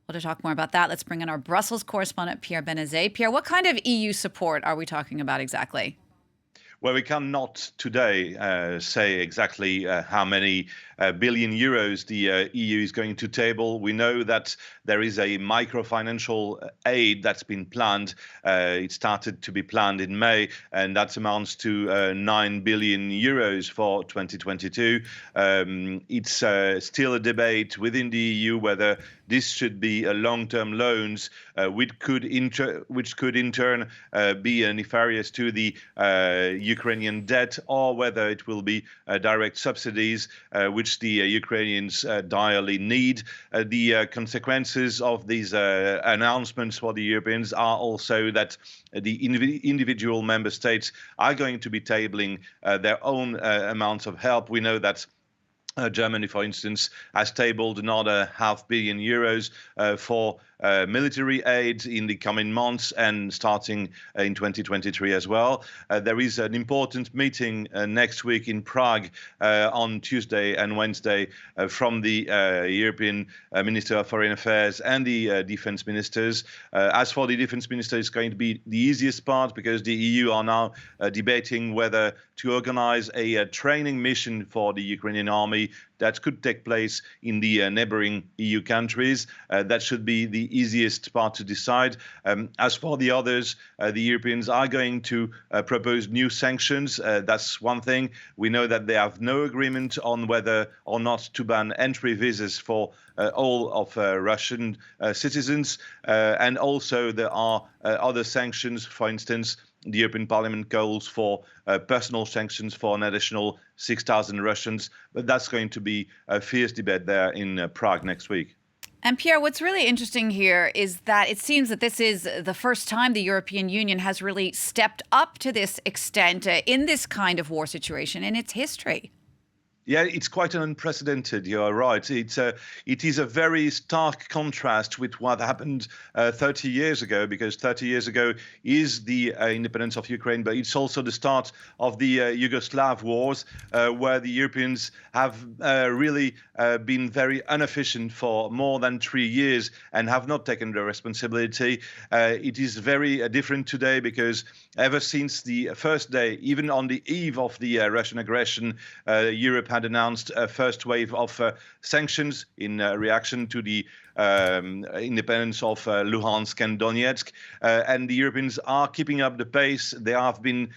Well, to talk more about that, let's bring in our Brussels correspondent, Pierre Benazet. Pierre, what kind of EU support are we talking about exactly? Well, we cannot today say exactly how many billion euros the EU is going to table. We know that there is a microfinancial aid that's been planned. It started to be planned in May, and that amounts to 9 billion euros for 2022. It's still a debate within the EU whether this should be a long-term loans, which could in turn be nefarious to the Ukrainian debt, or whether it will be direct subsidies, which the Ukrainians direly need. The consequences of these announcements for the Europeans are also that the individual member states are going to be tabling their own amounts of help. We know that Germany, for instance, has tabled another €500 million for military aid in the coming months and starting in 2023 as well. There is an important meeting next week in Prague on Tuesday and Wednesday from the European Minister of Foreign Affairs and the defense ministers. As for the defense minister, it's going to be the easiest part because the EU are now debating whether to organize a training mission for the Ukrainian army that could take place in the neighboring EU countries. That should be the easiest part to decide. As for the others, the Europeans are going to propose new sanctions. That's one thing. We know that they have no agreement on whether or not to ban entry visas for all of Russian citizens. And also there are other sanctions. For instance, the European Parliament calls for personal sanctions for an additional 6,000 Russians, but that's going to be a fierce debate there in Prague next week. And Pierre, what's really interesting here is that it seems that this is the first time the European Union has really stepped up to this extent in this kind of war situation in its history. Yeah, it's quite an unprecedented. You are right. It is a very stark contrast with what happened 30 years ago, because 30 years ago is the independence of Ukraine, but it's also the start of the Yugoslav wars, where the Europeans have really been very inefficient for more than 3 years and have not taken the responsibility. It is very different today because ever since the first day, even on the eve of the Russian aggression, Europe had announced a first wave of sanctions in reaction to the independence of Luhansk and Donetsk. And the Europeans are keeping up the pace. They have been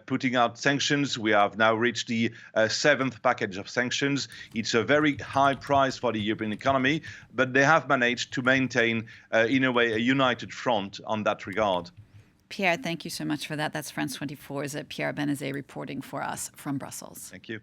putting out sanctions. We have now reached the seventh package of sanctions. It's a very high price for the European economy, but they have managed to maintain, in a way, a united front on that regard. Pierre, thank you so much for that. That's France 24's Pierre Benazet reporting for us from Brussels. Thank you.